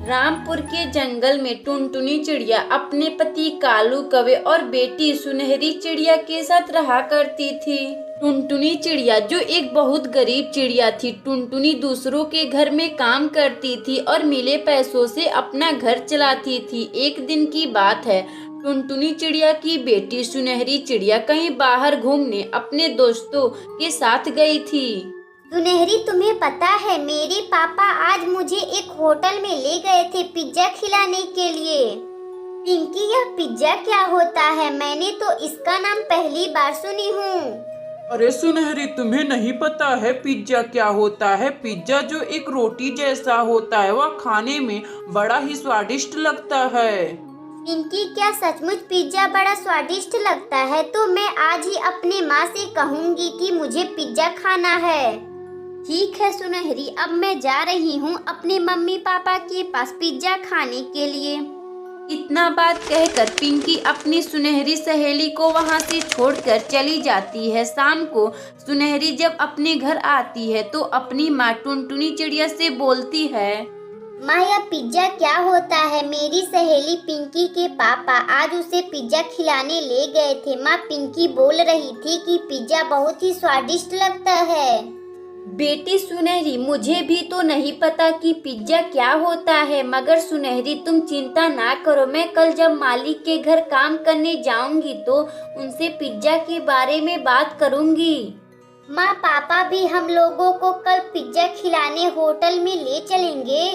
रामपुर के जंगल में टुनटुनी चिड़िया अपने पति कालू कौवे और बेटी सुनहरी चिड़िया के साथ रहा करती थी। टुनटुनी चिड़िया जो एक बहुत गरीब चिड़िया थी। टुनटुनी दूसरों के घर में काम करती थी और मिले पैसों से अपना घर चलाती थी। एक दिन की बात है, टुनटुनी चिड़िया की बेटी सुनहरी चिड़िया कहीं बाहर घूमने अपने दोस्तों के साथ गई थी। सुनहरी, तुम्हें पता है मेरे पापा आज मुझे एक होटल में ले गए थे पिज्जा खिलाने के लिए। पिंकी, यह पिज्जा क्या होता है? मैंने तो इसका नाम पहली बार सुनी हूँ। अरे सुनहरी, तुम्हें नहीं पता है पिज्जा क्या होता है? पिज्जा जो एक रोटी जैसा होता है, वह खाने में बड़ा ही स्वादिष्ट लगता है। पिंकी, क्या सचमुच पिज्जा बड़ा स्वादिष्ट लगता है? तो मैं आज ही अपने माँ से कहूँगी कि मुझे पिज्जा खाना है। ठीक है सुनहरी, अब मैं जा रही हूँ अपने मम्मी पापा के पास पिज्जा खाने के लिए। इतना बात कहकर पिंकी अपनी सुनहरी सहेली को वहां से छोड़कर चली जाती है। शाम को सुनहरी जब अपने घर आती है तो अपनी माँ टुनटुनी चिड़िया से बोलती है, माँ, यह पिज्जा क्या होता है? मेरी सहेली पिंकी के पापा आज उसे पिज्जा खिलाने ले गए थे। माँ, पिंकी बोल रही थी कि पिज्जा बहुत ही स्वादिष्ट लगता है। बेटी सुनहरी, मुझे भी तो नहीं पता कि पिज्जा क्या होता है, मगर सुनहरी तुम चिंता ना करो। मैं कल जब मालिक के घर काम करने जाऊंगी तो उनसे पिज्जा के बारे में बात करूंगी। माँ, पापा भी हम लोगों को कल पिज्जा खिलाने होटल में ले चलेंगे।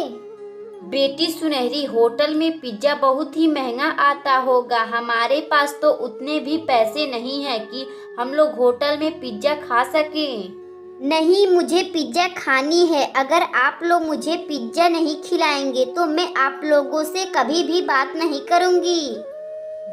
बेटी सुनहरी, होटल में पिज्जा बहुत ही महंगा आता होगा। हमारे पास तो उतने भी पैसे नहीं है कि हम लोग होटल में पिज्जा खा सकें। नहीं, मुझे पिज्जा खानी है। अगर आप लोग मुझे पिज्जा नहीं खिलाएंगे तो मैं आप लोगों से कभी भी बात नहीं करूंगी।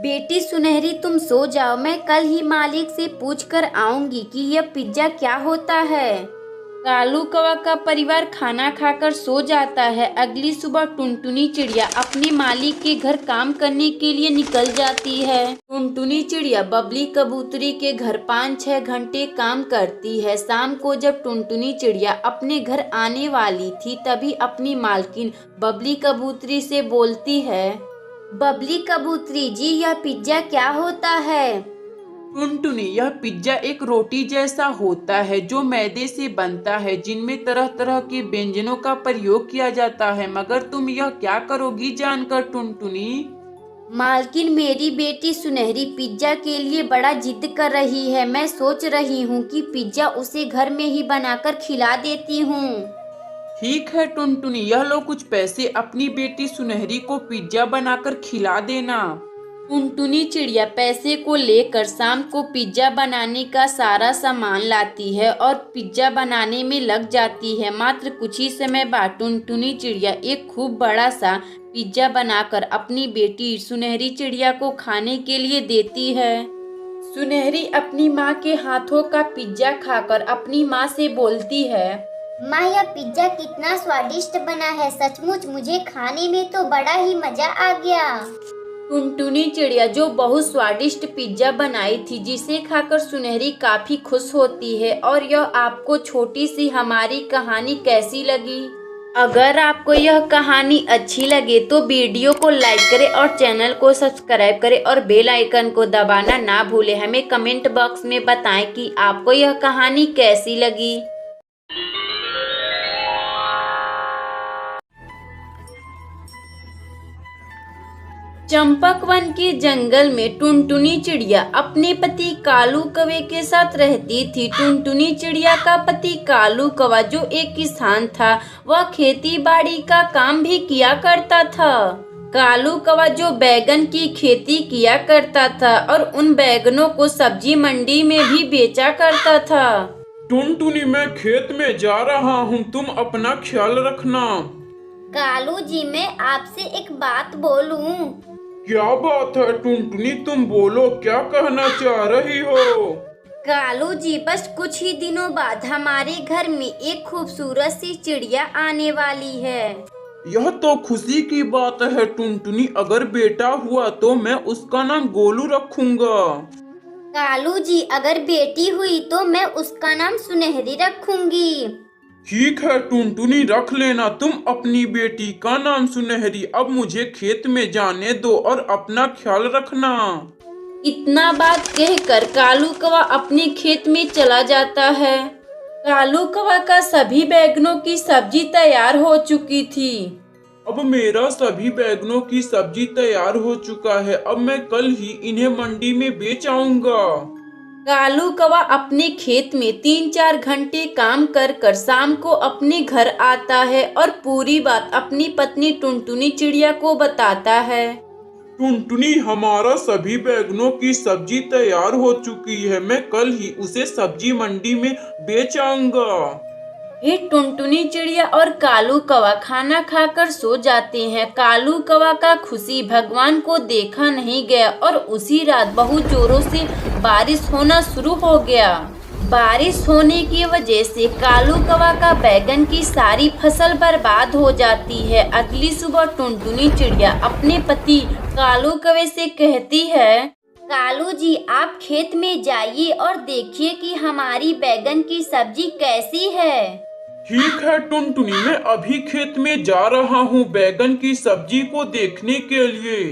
बेटी सुनहरी, तुम सो जाओ। मैं कल ही मालिक से पूछ कर आऊंगी कि यह पिज्जा क्या होता है। कालू कौवा का परिवार खाना खाकर सो जाता है। अगली सुबह टुनटुनी चिड़िया अपने मालिक के घर काम करने के लिए निकल जाती है। टुनटुनी चिड़िया बबली कबूतरी के घर 5-6 घंटे काम करती है। शाम को जब टुनटुनी चिड़िया अपने घर आने वाली थी तभी अपनी मालकिन बबली कबूतरी से बोलती है, बबली कबूतरी जी, यह पिज्जा क्या होता है? टुनटुनी, यह पिज्जा एक रोटी जैसा होता है जो मैदे से बनता है, जिनमें तरह तरह के व्यंजनों का प्रयोग किया जाता है। मगर तुम यह क्या करोगी जानकर टुनटुनी? मालकिन, मेरी बेटी सुनहरी पिज्जा के लिए बड़ा जिद कर रही है। मैं सोच रही हूँ कि पिज्जा उसे घर में ही बनाकर खिला देती हूँ। ठीक है टुनटुनी, यह लो कुछ पैसे, अपनी बेटी सुनहरी को पिज्जा बनाकर खिला देना। टुनटुनी चिड़िया पैसे को लेकर शाम को पिज्जा बनाने का सारा सामान लाती है और पिज्जा बनाने में लग जाती है। मात्र कुछ ही समय बाद टुनटुनी चिड़िया एक खूब बड़ा सा पिज्जा बनाकर अपनी बेटी सुनहरी चिड़िया को खाने के लिए देती है। सुनहरी अपनी माँ के हाथों का पिज्जा खाकर अपनी माँ से बोलती है, माँ, यह पिज्जा कितना स्वादिष्ट बना है। सचमुच मुझे खाने में तो बड़ा ही मजा आ गया। टुनटुनी चिड़िया जो बहुत स्वादिष्ट पिज्जा बनाई थी, जिसे खाकर सुनहरी काफी खुश होती है। और यह आपको छोटी सी हमारी कहानी कैसी लगी? अगर आपको यह कहानी अच्छी लगे तो वीडियो को लाइक करें और चैनल को सब्सक्राइब करें और बेल आइकन को दबाना ना भूलें। हमें कमेंट बॉक्स में बताएं कि आपको यह कहानी कैसी लगी। चंपकवन के जंगल में टुनटुनी चिड़िया अपने पति कालू कौवे के साथ रहती थी। टुनटुनी चिड़िया का पति कालू कौवा जो एक किसान था, वह खेती बाड़ी का काम भी किया करता था। कालू कौवा जो बैगन की खेती किया करता था और उन बैगनों को सब्जी मंडी में भी बेचा करता था। टुनटुनी, मैं खेत में जा रहा हूँ, तुम अपना ख्याल रखना। कालू जी, मैं आपसे एक बात बोलूं? क्या बात है टुनटुनी, तुम बोलो, क्या कहना चाह रही हो? कालू जी, बस कुछ ही दिनों बाद हमारे घर में एक खूबसूरत सी चिड़िया आने वाली है। यह तो खुशी की बात है टुनटुनी, अगर बेटा हुआ तो मैं उसका नाम गोलू रखूंगा। कालू जी, अगर बेटी हुई तो मैं उसका नाम सुनहरी रखूंगी। ठीक है टुनटुनी, रख लेना तुम अपनी बेटी का नाम सुनहरी। अब मुझे खेत में जाने दो और अपना ख्याल रखना। इतना बात कहकर कालू कौवा अपने खेत में चला जाता है। कालू कौवा का सभी बैंगनों की सब्जी तैयार हो चुकी थी। अब मेरा सभी बैंगनों की सब्जी तैयार हो चुका है। अब मैं कल ही इन्हें मंडी में बेच आऊंगा। कालू कौवा अपने खेत में 3-4 घंटे काम कर कर शाम को अपने घर आता है और पूरी बात अपनी पत्नी टुनटुनी चिड़िया को बताता है। टुनटुनी, हमारा सभी बैंगनों की सब्जी तैयार हो चुकी है। मैं कल ही उसे सब्जी मंडी में बेच आऊंगा। फिर टुनटुनी चिड़िया और कालू कौवा खाना खाकर सो जाते हैं। कालू कौवा का खुशी भगवान को देखा नहीं गया और उसी रात बहुत जोरों से बारिश होना शुरू हो गया। बारिश होने की वजह से कालू कौवा का बैगन की सारी फसल बर्बाद हो जाती है। अगली सुबह टुनटुनी चिड़िया अपने पति कालू कौवे से कहती है, कालू जी, आप खेत में जाइए और देखिए कि हमारी बैगन की सब्जी कैसी है। ठीक है टुनटुनी, मैं अभी खेत में जा रहा हूँ बैगन की सब्जी को देखने के लिए।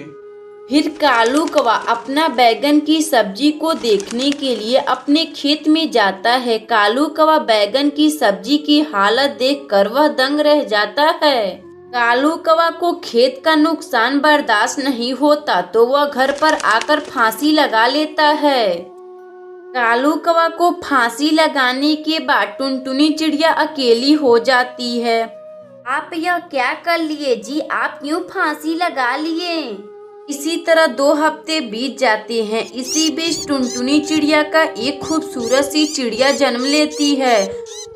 फिर कालू कौवा अपना बैगन की सब्जी को देखने के लिए अपने खेत में जाता है। कालू कौवा बैगन की सब्जी की हालत देखकर वह दंग रह जाता है। कालू कौवा को खेत का नुकसान बर्दाश्त नहीं होता तो वह घर पर आकर फांसी लगा लेता है। कालू कौवा को फांसी लगाने के बाद टुनटुनी चिड़िया अकेली हो जाती है। आप यह क्या कर लिए जी? आप क्यों फांसी लगा लिए? इसी तरह 2 हफ्ते बीत जाते हैं। इसी बीच टुनटुनी चिड़िया का एक खूबसूरत सी चिड़िया जन्म लेती है।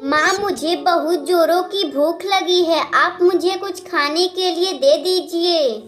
माँ, मुझे बहुत जोरों की भूख लगी है। आप मुझे कुछ खाने के लिए दे दीजिए।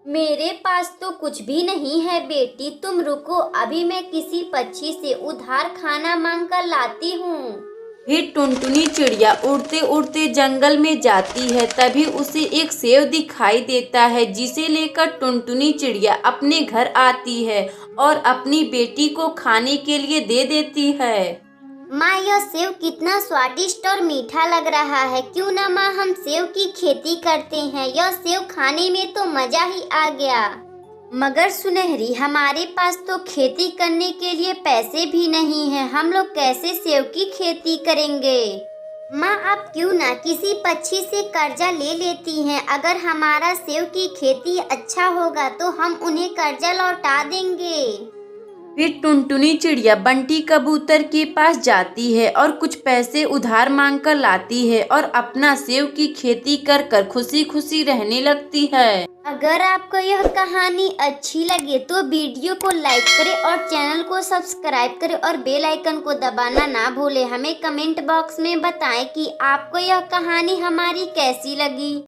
मेरे पास तो कुछ भी नहीं है बेटी, तुम रुको, अभी मैं किसी पक्षी से उधार खाना मांग कर लाती हूँ। फिर टुनटुनी चिड़िया उड़ते उड़ते जंगल में जाती है। तभी उसे एक सेव दिखाई देता है जिसे लेकर टुनटुनी चिड़िया अपने घर आती है और अपनी बेटी को खाने के लिए दे देती है। माँ, यह सेव कितना स्वादिष्ट और मीठा लग रहा है। क्यों ना माँ हम सेव की खेती करते हैं। यह सेव खाने में तो मजा ही आ गया। मगर सुनहरी, हमारे पास तो खेती करने के लिए पैसे भी नहीं हैं। हम लोग कैसे सेव की खेती करेंगे? माँ, आप क्यों ना किसी पक्षी से कर्जा ले लेती हैं। अगर हमारा सेव की खेती अच्छा होगा तो हम उन्हें कर्जा लौटा देंगे। फिर टुनटुनी चिड़िया बंटी कबूतर के पास जाती है और कुछ पैसे उधार मांग कर लाती है और अपना सेव की खेती कर कर खुशी खुशी रहने लगती है। अगर आपको यह कहानी अच्छी लगे तो वीडियो को लाइक करें और चैनल को सब्सक्राइब करें और बेल आइकन को दबाना ना भूलें। हमें कमेंट बॉक्स में बताएं कि आपको यह कहानी हमारी कैसी लगी।